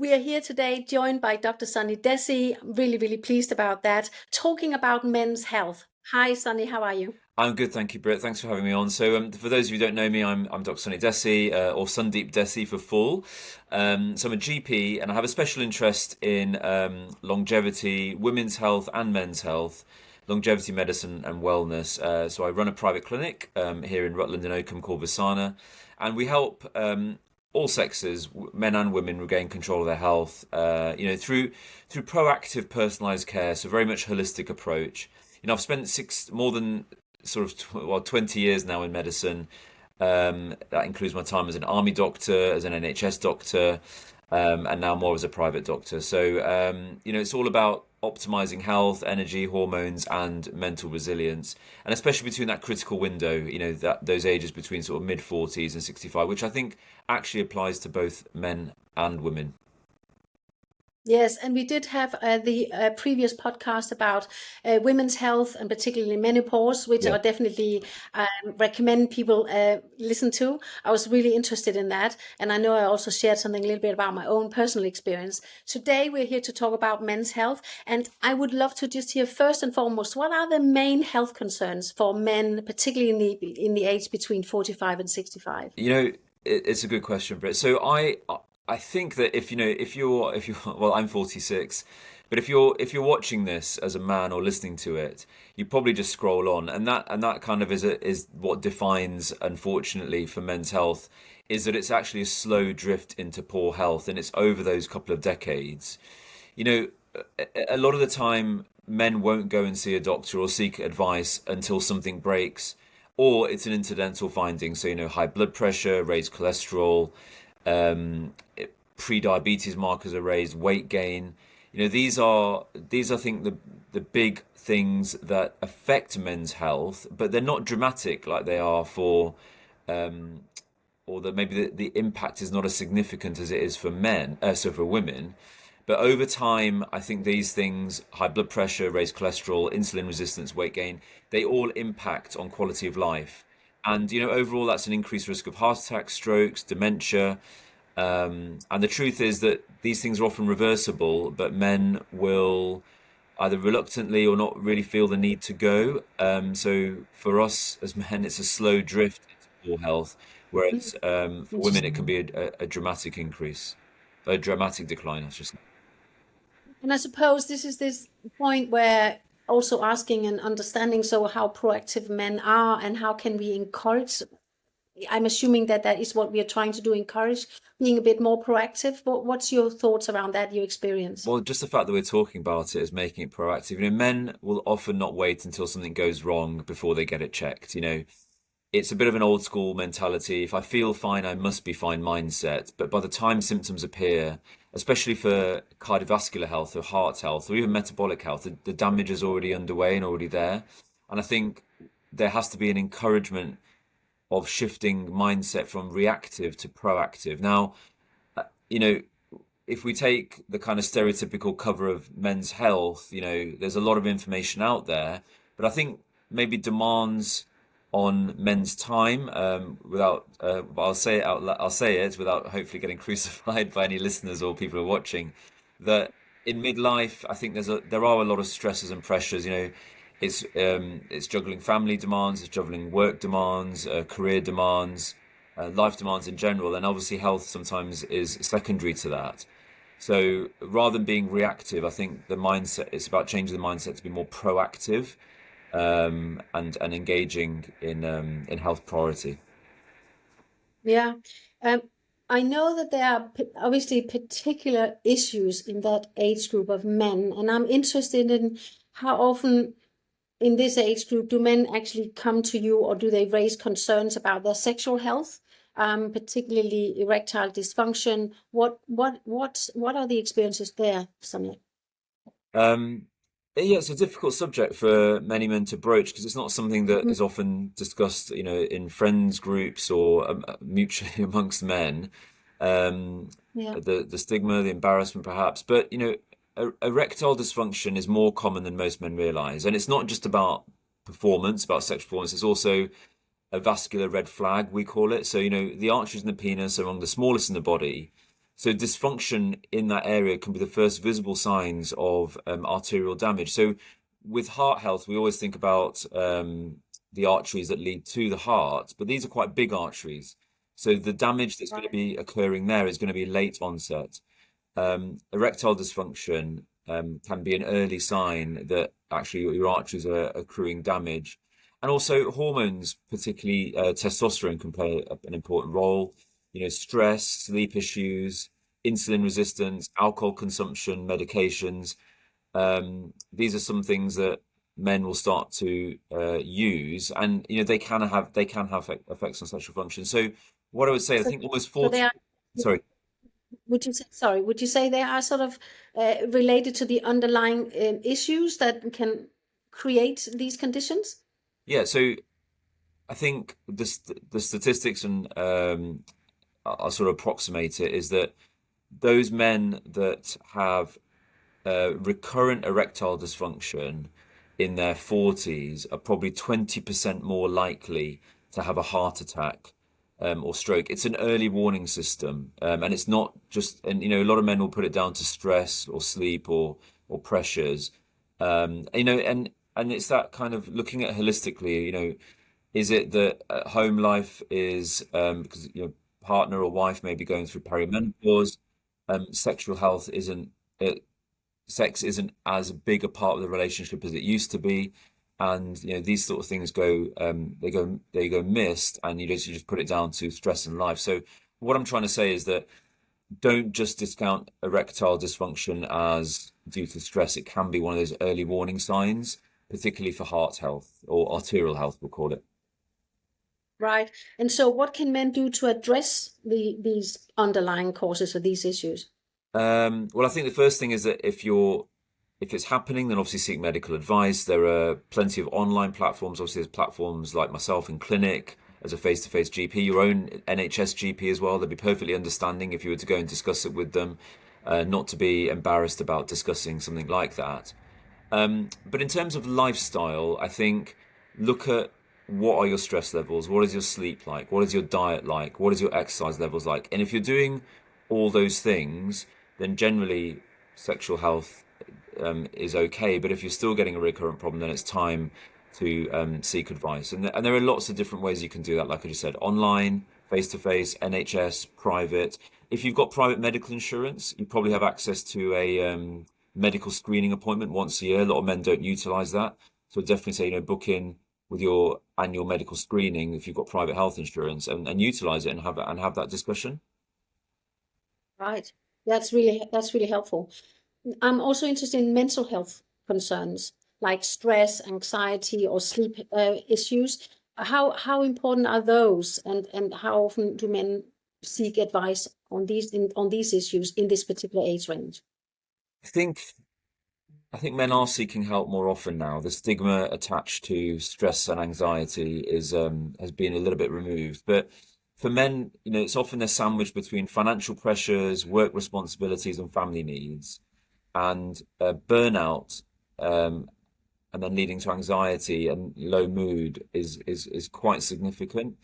We are here today joined by Dr. Sunny Dhesi. I'm really, really pleased about that. Talking about men's health. Hi, Sunny, how are you? I'm good, thank you, Britt. Thanks for having me on. So, for those of you who don't know me, I'm Dr. Sunny Dhesi, or Sundeep Dhesi for full. So I'm a GP, and I have a special interest in longevity, women's health, and men's health, longevity medicine, and wellness. So I run a private clinic here in Rutland and Oakham called Visana, and we help all sexes, men and women, regain control of their health. Through proactive, personalised care. So very much holistic approach. I've spent more than 20 years now in medicine. That includes my time as an army doctor, as an NHS doctor, and now more as a private doctor. So, it's all about optimizing health, energy, hormones, and mental resilience, and especially between that critical window, those ages between sort of mid 40s and 65, which I think actually applies to both men and women. Yes, and we did have the previous podcast about women's health and particularly menopause, which I definitely recommend people listen to. I was really interested in that, and I know I also shared something a little bit about my own personal experience. Today we're here to talk about men's health, and I would love to just hear first and foremost, what are the main health concerns for men, particularly in the age between 45 and 65? It's a good question, Britt. So I think that if you're well, I'm 46, but if you're watching this as a man or listening to it, you probably just scroll on, and that kind of is what defines, unfortunately, for men's health, is that it's actually a slow drift into poor health, and it's over those couple of decades. A lot of the time, men won't go and see a doctor or seek advice until something breaks, or it's an incidental finding. So high blood pressure, raised cholesterol. Pre-diabetes markers are raised, weight gain. These are I think the big things that affect men's health, but they're not dramatic like they are for or that maybe the impact is not as significant as it is for men, so for women. But over time, I think these things, high blood pressure, raised cholesterol, insulin resistance, weight gain, they all impact on quality of life. And overall, that's an increased risk of heart attacks, strokes, dementia. And the truth is that these things are often reversible, but men will either reluctantly or not really feel the need to go. So for us as men, it's a slow drift into poor health, whereas for women, it can be a dramatic increase, a dramatic decline, I should say. And I suppose this is this point where also asking and understanding how proactive men are and how can we encourage. I'm assuming that is what we are trying to do, encourage being a bit more proactive. What's your thoughts around that, your experience? Well, just the fact that we're talking about it is making it proactive. Men will often not wait until something goes wrong before they get it checked. It's a bit of an old school mentality. If I feel fine, I must be fine mindset. But by the time symptoms appear, especially for cardiovascular health or heart health or even metabolic health, the damage is already underway and already there. And I think there has to be an encouragement of shifting mindset from reactive to proactive. Now, if we take the kind of stereotypical cover of Men's Health, there's a lot of information out there, but I think maybe demands on men's time, without, I'll say it without hopefully getting crucified by any listeners or people who are watching, that in midlife, I think there are a lot of stresses and pressures. It's juggling family demands, it's juggling work demands, career demands, life demands in general, and obviously health sometimes is secondary to that. So rather than being reactive, I think it's about changing the mindset to be more proactive, and engaging in health priority. Yeah. I know that there are obviously particular issues in that age group of men, and I'm interested in how often in this age group do men actually come to you, or do they raise concerns about their sexual health, particularly erectile dysfunction? What are the experiences there, Sonia? Yeah, it's a difficult subject for many men to broach because it's not something that is often discussed, in friends groups or mutually amongst men. The stigma, the embarrassment, perhaps, but erectile dysfunction is more common than most men realize, and it's not just about performance, about sexual performance. It's also a vascular red flag, we call it. So the arteries in the penis are among the smallest in the body. So dysfunction in that area can be the first visible signs of arterial damage. So with heart health, we always think about the arteries that lead to the heart, but these are quite big arteries. So the damage that's going to be occurring there is going to be late onset. Erectile dysfunction can be an early sign that actually your arteries are accruing damage. And also hormones, particularly testosterone, can play an important role. Stress, sleep issues, insulin resistance, alcohol consumption, medications. These are some things that men will start to use, and they can have effects on sexual function. So what I would say, I think almost 40. Sorry. Would you say they are sort of related to the underlying issues that can create these conditions? Yeah, so I think the statistics, and I'll sort of approximate it, is that those men that have recurrent erectile dysfunction in their 40s are probably 20% more likely to have a heart attack or stroke. It's an early warning system, and it's not just, and a lot of men will put it down to stress or sleep or pressures, and it's that kind of looking at holistically. Is it that home life is because partner or wife may be going through perimenopause, sexual health sex isn't as big a part of the relationship as it used to be, and these sort of things they go missed, and you just put it down to stress in life. So what I'm trying to say is that don't just discount erectile dysfunction as due to stress. It can be one of those early warning signs, particularly for heart health or arterial health, we'll call it. Right. And so what can men do to address these underlying causes of these issues? Well, I think the first thing is that if it's happening, then obviously seek medical advice. There are plenty of online platforms. Obviously, there's platforms like myself in clinic as a face-to-face GP, your own NHS GP as well. They'd be perfectly understanding if you were to go and discuss it with them, not to be embarrassed about discussing something like that. But in terms of lifestyle, I think look at what are your stress levels, what is your sleep like, what is your diet like, what is your exercise levels like, and if you're doing all those things, then generally sexual health is okay. But if you're still getting a recurrent problem, then it's time to seek advice. And there are lots of different ways you can do that, like I just said, online, face-to-face, NHS, private. If you've got private medical insurance, you probably have access to a medical screening appointment once a year. A lot of men don't utilize that. So definitely say, book in with your annual medical screening if you've got private health insurance, and utilize it and have that discussion. Right. That's really helpful. I'm also interested in mental health concerns like stress, anxiety, or sleep issues. How important are those, and how often do men seek advice on these issues in this particular age range? I think men are seeking help more often now. The stigma attached to stress and anxiety has been a little bit removed. But for men, it's often they're sandwiched between financial pressures, work responsibilities, and family needs, and burnout, and then leading to anxiety and low mood is quite significant.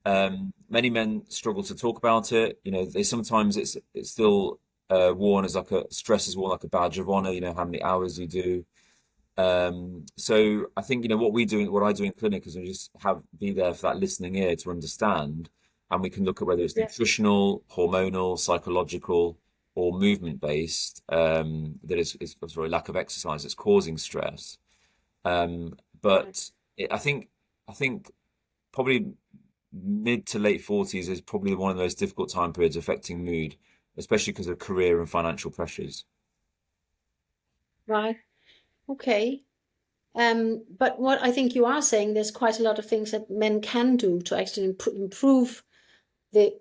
Many men struggle to talk about it. They sometimes it's still worn as stress is worn like a badge of honor. How many hours you do. So I think what I do in clinic is we just be there for that listening ear to understand, and we can look at whether it's nutritional, hormonal, psychological, or movement based. That is sorry, lack of exercise that's causing stress. But I think probably mid to late 40s is probably one of the most difficult time periods affecting mood, especially because of career and financial pressures. Right. Okay. But what I think you are saying, there's quite a lot of things that men can do to actually improve the,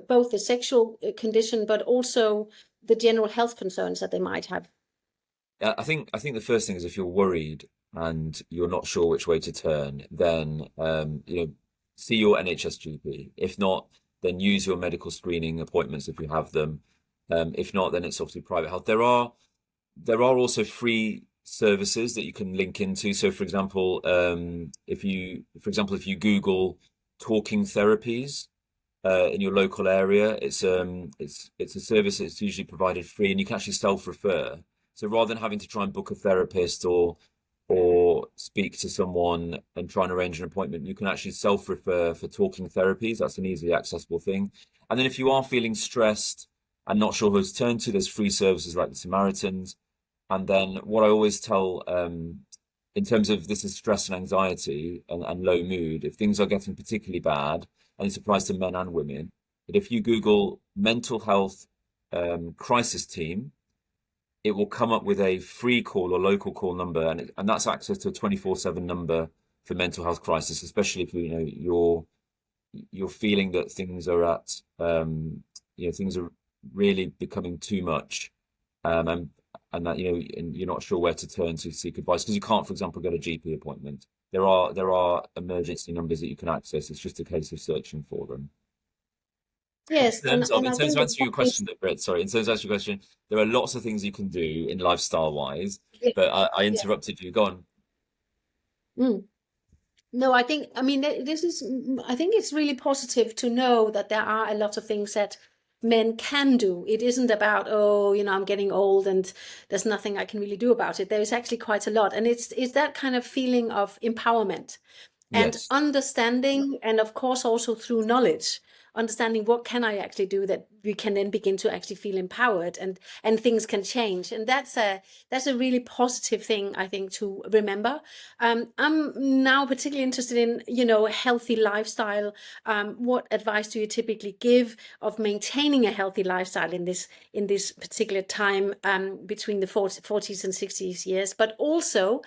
both the sexual condition, but also the general health concerns that they might have. I think the first thing is, if you're worried and you're not sure which way to turn, then see your NHS GP. If not, then use your medical screening appointments if you have them. If not, then it's obviously private health. There are also free services that you can link into. So, for example, if you Google talking therapies, in your local area. It's a service that's usually provided free, and you can actually self-refer. So rather than having to try and book a therapist or speak to someone and try and arrange an appointment, you can actually self-refer for talking therapies. That's an easily accessible thing. And then if you are feeling stressed and not sure who to turn to, there's free services like the Samaritans. And then what I always tell, in terms of this is stress and anxiety and low mood, if things are getting particularly bad, and this applies to men and women, that if you Google mental health crisis team, it will come up with a free call or local call number, and that's access to a 24/7 number for mental health crisis, especially if you're feeling that things are at things are really becoming too much, and that and you're not sure where to turn to seek advice because you can't, for example, get a GP appointment. There are emergency numbers that you can access. It's just a case of searching for them. Yes, In terms of I think answering your question, Britt, sorry, in terms of answering your question, there are lots of things you can do in lifestyle wise, yeah, but I yeah. interrupted you. Go on. No, I think, I mean, I think it's really positive to know that there are a lot of things that men can do. It isn't about, oh, I'm getting old and there's nothing I can really do about it. There is actually quite a lot. And it's that kind of feeling of empowerment and Yes. understanding, and of course also through knowledge, understanding what can I actually do that we can then begin to actually feel empowered and things can change. And that's a really positive thing, I think, to remember. I'm now particularly interested in, healthy lifestyle. What advice do you typically give of maintaining a healthy lifestyle in this particular time between the 40s and 60s years, but also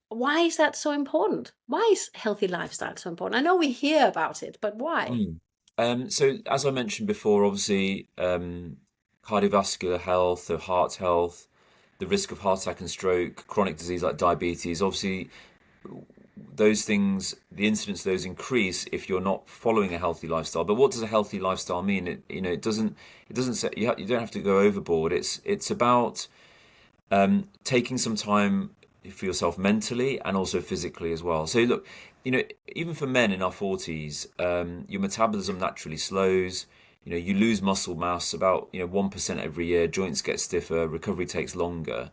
why is that so important? Why is healthy lifestyle so important? I know we hear about it, but why? So as I mentioned before, obviously, cardiovascular health, the heart health, the risk of heart attack and stroke, chronic disease like diabetes, obviously those things, the incidence of those increase if you're not following a healthy lifestyle. But what does a healthy lifestyle mean? It doesn't say you don't have to go overboard. It's about taking some time for yourself mentally and also physically as well. So look, even for men in our 40s, your metabolism naturally slows. You lose muscle mass about 1% every year. Joints get stiffer. Recovery takes longer.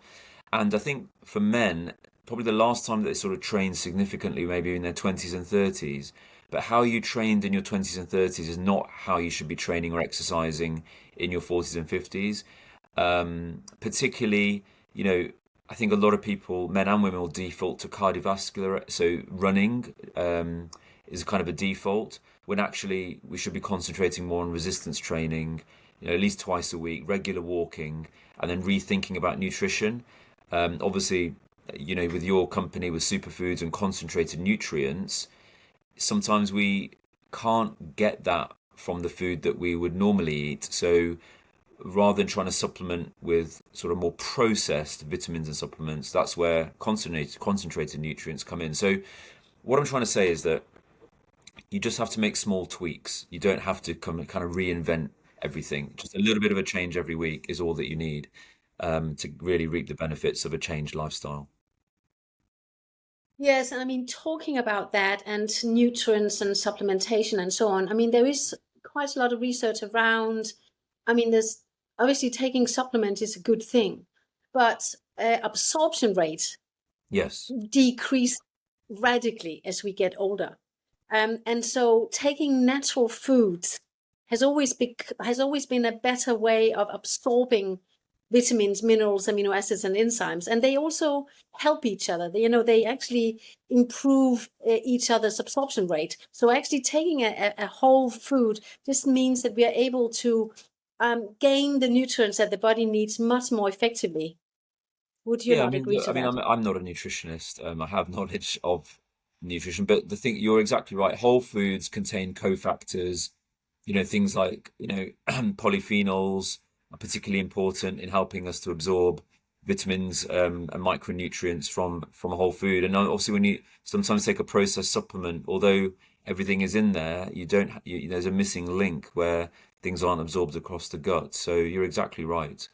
And I think for men, probably the last time that they sort of trained significantly, maybe in their 20s and 30s. But how you trained in your 20s and 30s is not how you should be training or exercising in your 40s and 50s. Particularly, I think a lot of people, men and women, will default to cardiovascular. So running is kind of a default, when actually we should be concentrating more on resistance training, at least twice a week, regular walking, and then rethinking about nutrition. Obviously, with your company with superfoods and concentrated nutrients, sometimes we can't get that from the food that we would normally eat. So rather than trying to supplement with sort of more processed vitamins and supplements, that's where concentrated nutrients come in. So what I'm trying to say is that you just have to make small tweaks. You don't have to kind of reinvent everything. Just a little bit of a change every week is all that you need to really reap the benefits of a changed lifestyle. Yes, and I mean, talking about that and nutrients and supplementation and so on, I mean, there is quite a lot of research around. I mean, there's obviously taking supplements is a good thing, but absorption rate Yes. decrease radically as we get older. And so taking natural foods has always been a better way of absorbing vitamins, minerals, amino acids, and enzymes. And they also help each other. They actually improve each other's absorption rate. So actually taking a whole food just means that we are able to gain the nutrients that the body needs much more effectively. Would you not agree to that? I'm not a nutritionist. I have knowledge of nutrition, but the thing, you're exactly right. Whole foods contain cofactors, things like, polyphenols are particularly important in helping us to absorb vitamins and micronutrients from a whole food. And obviously, when you sometimes take a processed supplement, although everything is in there, there's a missing link where things aren't absorbed across the gut. So you're exactly right.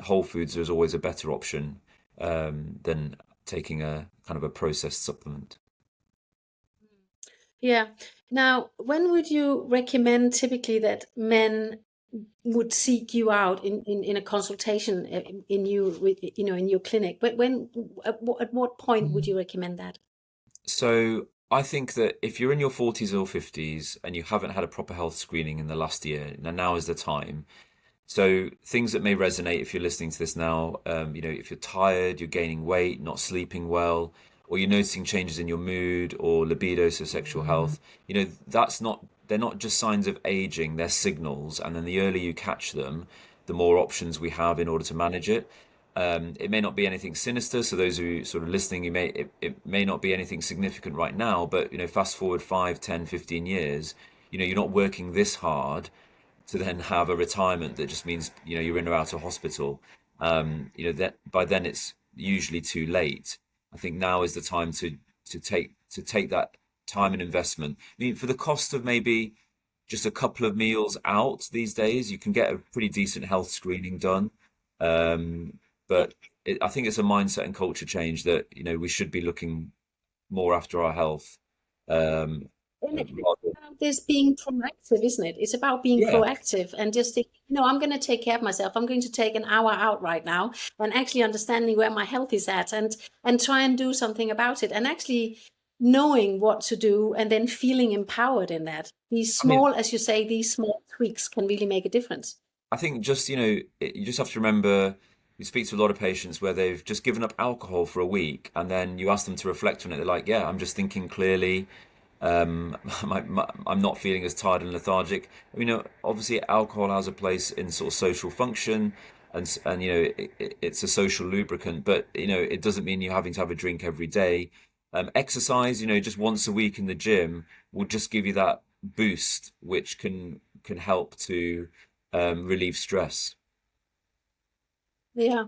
Whole foods is always a better option than taking a kind of a processed supplement. Yeah. Now, when would you recommend typically that men would seek you out in a consultation in you with, in your clinic? But at what point would you recommend that? So I think that if you're in your 40s or 50s and you haven't had a proper health screening in the last year, now is the time. So things that may resonate if you're listening to this now, if you're tired, you're gaining weight, not sleeping well, or you're noticing changes in your mood or libido, so sexual health, they're not just signs of aging, they're signals. And then the earlier you catch them, the more options we have in order to manage it. It may not be anything sinister. So those who sort of listening, it may not be anything significant right now, but fast forward 5, 10, 15 years, you're not working this hard to then have a retirement that just means you're in or out of hospital. That by then it's usually too late. I think now is the time to take that time and investment. I mean, for the cost of maybe just a couple of meals out these days, you can get a pretty decent health screening done. But I think it's a mindset and culture change that we should be looking more after our health. Um, And it's rather- about this being proactive, isn't it? It's about being yeah, proactive and just think, I'm going to take care of myself. I'm going to take an hour out right now and actually understanding where my health is at and try and do something about it and actually knowing what to do and then feeling empowered in that. These I mean, small, as you say, these small tweaks can really make a difference. I think just, you just have to remember, you speak to a lot of patients where they've just given up alcohol for a week and then you ask them to reflect on it. They're like, yeah, I'm just thinking clearly. I'm not feeling as tired and lethargic. Obviously alcohol has a place in sort of social function and it's a social lubricant, but it doesn't mean you're having to have a drink every day. Exercise, just once a week in the gym will just give you that boost, which can help to relieve stress. Yeah.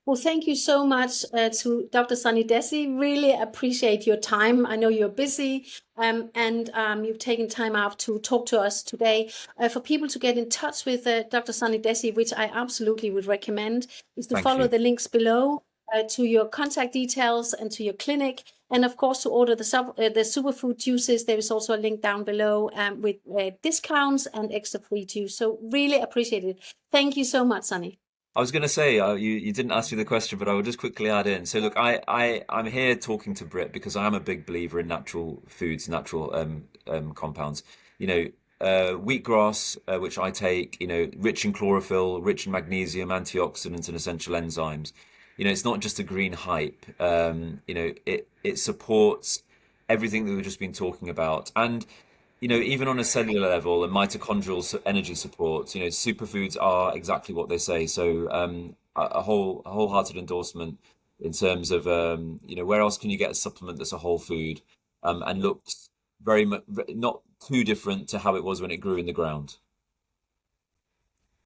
Well, thank you so much to Dr. Sunny Dhesi. Really appreciate your time. I know you're busy and you've taken time out to talk to us today. For people to get in touch with Dr. Sunny Dhesi, which I absolutely would recommend, is to Thank follow you. the links below to your contact details and to your clinic. And of course, to order the superfood juices, there is also a link down below with discounts and extra free juice. So really appreciate it. Thank you so much, Sunny. I was going to say, you didn't ask me the question, but I will just quickly add in. So look, I'm here talking to Britt because I am a big believer in natural foods, natural compounds. Wheatgrass, which I take, rich in chlorophyll, rich in magnesium, antioxidants, and essential enzymes. It's not just a green hype. It supports everything that we've just been talking about, and even on a cellular level and mitochondrial energy support, superfoods are exactly what they say. So a wholehearted endorsement in terms of where else can you get a supplement that's a whole food and looks very much not too different to how it was when it grew in the ground.